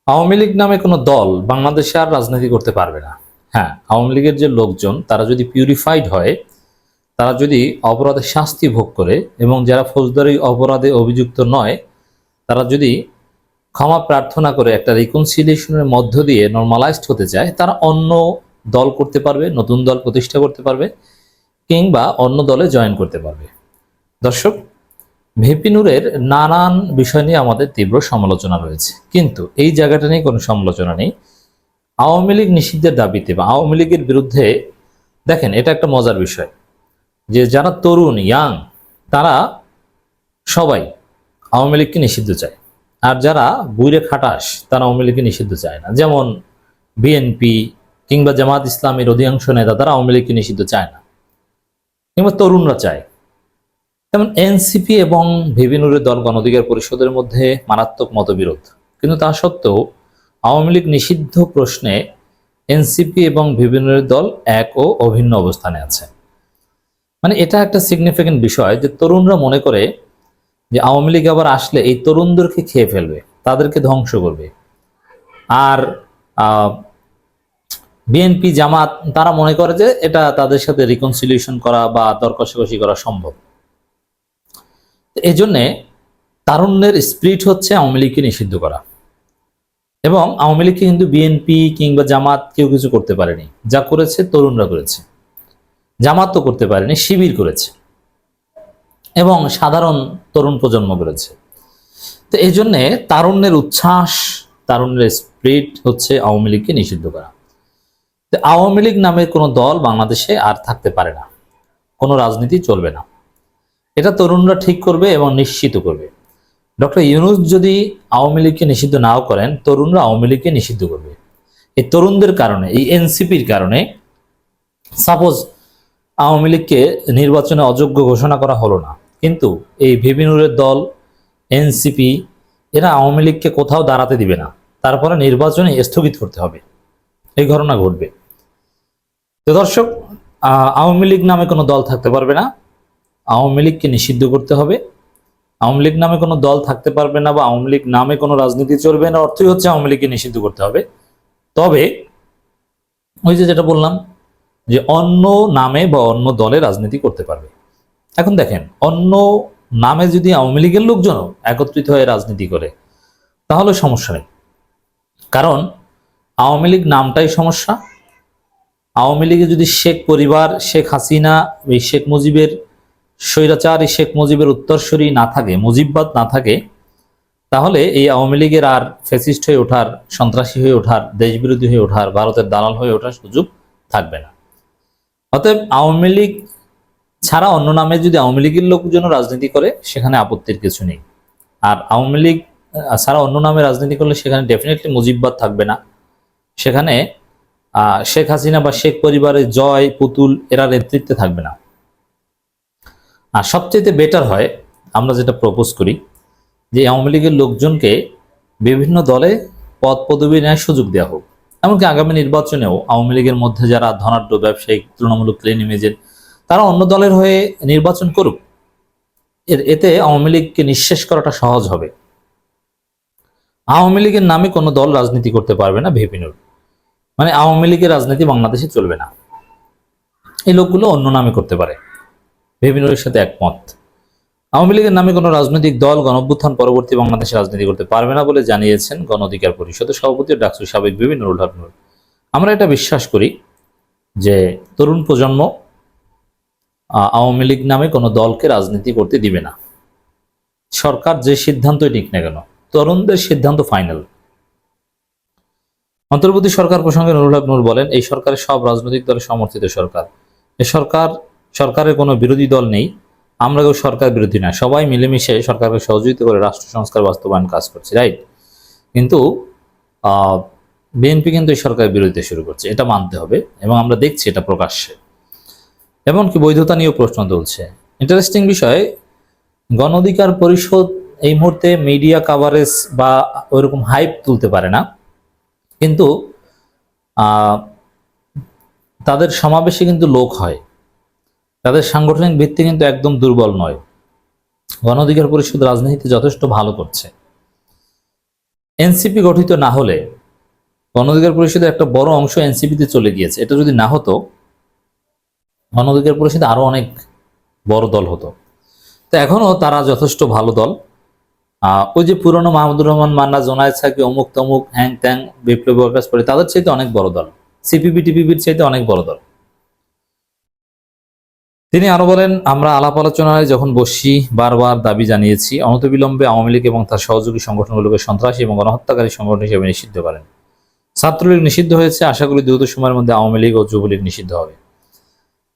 আওয়ামী লীগ নামে কোনো দল বাংলাদেশে আর রাজনীতি করতে পারবে না। হ্যাঁ, আওয়ামী লীগের যে লোকজন তারা যদি পিউরিফাইড হয়, তারা যদি অপরাধের শাস্তি ভোগ করে এবং যারা ফৌজদারি অপরাধে অভিযুক্ত নয় তারা যদি ক্ষমা প্রার্থনা করে একটা রিকনসিলিয়েশনের মধ্য দিয়ে নর্মালাইজড হতে চায়, তারা অন্য দল করতে পারবে, নতুন দল প্রতিষ্ঠা করতে পারবে, কিংবা অন্য দলে জয়েন করতে পারবে। দর্শক, ভিপি নূরের নানান বিষয় নিয়ে আমাদের তীব্র সমালোচনা রয়েছে, কিন্তু এই জায়গাটা নিয়ে কোনো সমালোচনা নেই। আওয়ামী লীগ নিষিদ্ধের দাবিতে বা আওয়ামী লীগের বিরুদ্ধে দেখেন, এটা একটা মজার বিষয় যে যারা তরুণ ইয়াং তারা সবাই আওয়ামী লীগকে নিষিদ্ধ চায়, আর যারা বুইরে খাটাস তারা আওয়ামী লীগকে নিষিদ্ধ চায় না। যেমন বিএনপি কিংবা জামাত ইসলামের অধিকাংশ নেতা তারা আওয়ামী লীগকে নিষিদ্ধ চায় না, কিংবা তরুণরা চায়। যেমন এনসিপি এবং ভিপি নূরের দল গণ অধিকার পরিষদের মধ্যে মারাত্মক মতবিরোধ, কিন্তু তা সত্ত্বেও আওয়ামী লীগ নিষিদ্ধ প্রশ্নে এনসিপি এবং ভিপি নূরের দল এক ও অভিন্ন অবস্থানে আছে। মানে এটা একটা সিগনিফিকেন্ট বিষয় যে তরুণরা মনে করে যে আওয়ামী লীগ আবার আসলে এই তরুণদেরকে খেয়ে ফেলবে, তাদেরকে ধ্বংস করবে। আর বিএনপি জামাত তারা মনে করে যে এটা তাদের সাথে রিকনসিলিয়েশন করা বা দর কষাকষি করা সম্ভব। এই জন্যে তারুণ্যের স্পিরিট হচ্ছে আওয়ামী লীগকে নিষিদ্ধ করা, এবং আওয়ামী লীগকে কিন্তু বিএনপি কিংবা জামাত কেউ কিছু করতে পারেনি। যা করেছে তরুণরা করেছে, জামাত তো করতে পারেনি, শিবির করেছে এবং সাধারণ তরুণ প্রজন্ম করেছে। তো এই জন্যে তারুণ্যের উচ্ছ্বাস, তারুণ্যের স্পিরিট হচ্ছে আওয়ামী লীগকে নিষিদ্ধ করা। তো আওয়ামী লীগ নামের কোনো দল বাংলাদেশে আর থাকতে পারে না, কোনো রাজনীতি চলবে না। এটা তরুণরা ঠিক করবে এবং নিশ্চিত করবে। ডক্টর ইউনূস যদি আওয়ামী লীগকে নিষিদ্ধ নাও করেন, তরুণরা আওয়ামী লীগকে নিষিদ্ধ করবে। এই তরুণদের কারণে, এই এনসিপির কারণে সাপোজ আওয়ামী লীগকে নির্বাচনে অযোগ্য ঘোষণা করা হলো না, কিন্তু এই ভিপি নূরের দল এনসিপি এরা আওয়ামী লীগকে কোথাও দাঁড়াতে দিবে না, তারপরে নির্বাচনে স্থগিত করতে হবে, এই ঘটনা ঘটবে। তো দর্শক, আওয়ামী লীগ নামে কোনো দল থাকতে পারবে না, আওয়ামী লীগকে নিষিদ্ধ করতে হবে। আওয়ামী লীগ নামে কোনো দল থাকতে পারবে না বা আওয়ামী লীগ নামে কোনো রাজনীতি চলবে না, অর্থই হচ্ছে আওয়ামী লীগকে নিষিদ্ধ করতে হবে। তবে ওই যে যেটা বললাম যে অন্য নামে বা অন্য দলে রাজনীতি করতে পারবে। এখন দেখেন, অন্য নামে যদি আওয়ামী লীগের লোকজনও একত্রিত হয়ে রাজনীতি করে তাহলে সমস্যা নেই, কারণ আওয়ামী লীগ নামটাই সমস্যা। আওয়ামী লীগে যদি শেখ পরিবার, শেখ হাসিনা, এই শেখ মুজিবের স্বৈরাচার, এই শেখ মুজিবের উত্তরসূরি না থাকে, মুজিববাদ না থাকে, তাহলে এই আওয়ামী লীগের আর ফ্যাসিস্ট হয়ে ওঠার, সন্ত্রাসী হয়ে ওঠার, দেশবিরোধী হয়ে ওঠার, ভারতের দালাল হয়ে ওঠার সুযোগ থাকবে না। অতএব আওয়ামী লীগ ছাড়া অন্য নামে যদি আওয়ামী লীগের লোকজন রাজনীতি করে সেখানে আপত্তির কিছু নেই। আর আওয়ামী লীগ ছাড়া অন্য নামে রাজনীতি করলে সেখানে ডেফিনেটলি মুজিববাদ থাকবে না, সেখানে শেখ হাসিনা বা শেখ পরিবারের জয়, পুতুল এরা নেতৃত্বে থাকবে না। আর সবচেয়ে বেটার হয়, আমরা যেটা প্রপোজ করি, যে আওয়ামী লীগের লোকজনকে বিভিন্ন দলে পদ পদবি নেওয়ার সুযোগ দেওয়া হোক। এমনকি আগামী নির্বাচনেও আওয়ামী লীগের মধ্যে যারা ধনাঢ্য ব্যবসায়িক, তুলনামূলক ক্লিন ইমেজের, তারা অন্য দলের হয়ে নির্বাচন করুক। এতে আওয়ামী লীগকে নিঃশেষ করাটা সহজ হবে। আওয়ামী লীগের নামে কোনো দল রাজনীতি করতে পারবে না ভিপি নূর, মানে আওয়ামী লীগের রাজনীতি বাংলাদেশে চলবে না। এই লোকগুলো অন্য নামে করতে পারে, ভিপি নূরের সাথে একমত। আওয়ামী লীগের নামে কোনো রাজনৈতিক দল গণঅভ্যুত্থান পরবর্তী বাংলাদেশে রাজনীতি করতে পারবে না বলে জানিয়েছেন গণ অধিকার পরিষদের সভাপতি ডাকসুর সাবেক ভিপি নুরুল হক নূর। আমরা এটা বিশ্বাস করি যে তরুণ প্রজন্ম আওয়ামী লীগ নামে কোনো দলকে রাজনীতি করতে দিবে না। সরকার যে সিদ্ধান্তই নিক না কেন, তরুণদের সিদ্ধান্ত ফাইনাল। অন্তর্বর্তী সরকার প্রসঙ্গে নুরুল হক নূর বলেন, এই সরকারের সব রাজনৈতিক দলের সমর্থিত সরকার। এ সরকারের কোনো বিরোধী দল নেই, আমরা কেউ সরকার বিরোধী না, সবাই মিলেমিশে সরকারকে সহযোগিতা করে রাষ্ট্র সংস্কার বাস্তবায়ন কাজ করছে, রাইট? কিন্তু বিএনপি কিন্তু এই সরকারের বিরোধিতা শুরু করছে, এটা মানতে হবে, এবং আমরা দেখছি এটা প্রকাশ্যে। এমনকি বৈধতা নিয়েও প্রশ্ন তুলছে। ইন্টারেস্টিং বিষয়, গণ অধিকার পরিষদ এই মুহূর্তে মিডিয়া কাভারেজ বা ওইরকম হাইপ তুলতে পারে না, কিন্তু তাদের সমাবেশে কিন্তু লোক হয়, তাদের সাংগঠনিক ভিত্তি কিন্তু একদম দুর্বল নয়। গণ অধিকার পরিষদ রাজনীতিতে যথেষ্ট ভালো করছে। এনসিপি গঠিত না হলে গণ অধিকার পরিষদের একটা বড় অংশ এনসিপিতে চলে গিয়েছে, এটা যদি না হতো গণ অধিকার পরিষদ আরো অনেক বড় দল হতো। তো এখনো তারা যথেষ্ট ভালো দল। ওই যে পুরনো মাহমুদুর রহমান মান্না, জোনায়েদ সাকি, অমুক তমুক হ্যাং ত্যাং বিপ্লবী ওয়ার্কার্স পার্টি, তাদের চাইতে অনেক বড় দল, সিপিবি টিপিবির চাইতে অনেক বড় দল। তিনি আরো বলেন, আমরা আলাপ আলোচনায় যখন বসি বারবার দাবি জানিয়েছি অনতিবিলম্বে আওয়ামী লীগ এবং তার সহযোগী সংগঠনগুলোকে সন্ত্রাসী এবং গণহত্যাকারী সংগঠন হিসেবে নিষিদ্ধ করেন। ছাত্রলীগ নিষিদ্ধ হয়েছে, আশা করি দ্রুত সময়ের মধ্যে আওয়ামী লীগ ও যুবলীগ নিষিদ্ধ হবে।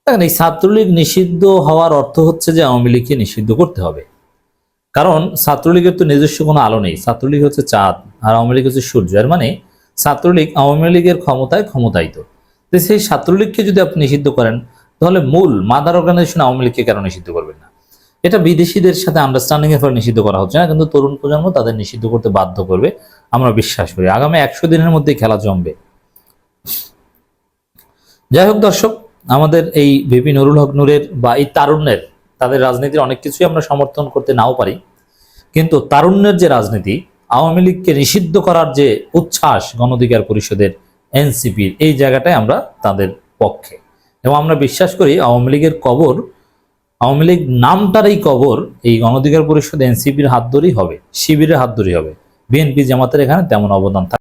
দেখেন, এই ছাত্রলীগ নিষিদ্ধ হওয়ার অর্থ হচ্ছে যে আওয়ামী লীগকে নিষিদ্ধ করতে হবে। কারণ ছাত্রলীগের তো নিজস্ব কোনো আলো নেই, ছাত্রলীগ হচ্ছে চাঁদ আর আওয়ামী লীগ হচ্ছে সূর্য। এর মানে ছাত্রলীগ আওয়ামী লীগের ক্ষমতায়িত। তো সেই ছাত্রলীগকে যদি আপনি নিষিদ্ধ করেন, তাহলে মূল মাদার অর্গানাইজেশন আওয়ামী লীগকে কেন নিষিদ্ধ করবেন না? এটা বিদেশিদের সাথে আন্ডারস্ট্যান্ডিং এর ফলে নিষিদ্ধ করা হচ্ছে না, কিন্তু তরুণ প্রজন্ম তাদের নিষিদ্ধ করতে বাধ্য করবে আমরা বিশ্বাস করি। আগামী 100 দিনের মধ্যে খেলা জমবে। যাই হোক দর্শক, আমাদের এই ভিপি নুরুল হক নূরের বা এই তারুণ্যের, তাদের রাজনীতির অনেক কিছুই আমরা সমর্থন করতে নাও পারি, কিন্তু তারুণ্যের যে রাজনীতি, আওয়ামী লীগকে নিষিদ্ধ করার যে উচ্ছ্বাস গণ অধিকার পরিষদের, এনসিপির, এই জায়গাটায় আমরা তাদের পক্ষে। এবং আমরা বিশ্বাস করি আওয়ামী লীগের কবর, আওয়ামী লীগ নামটার এই কবর এই গণ অধিকার পরিষদ এনসিপির হাত ধরেই হবে, শিবিরের হাত ধরেই হবে। বিএনপি জামাতের এখানে তেমন অবদান থাকে।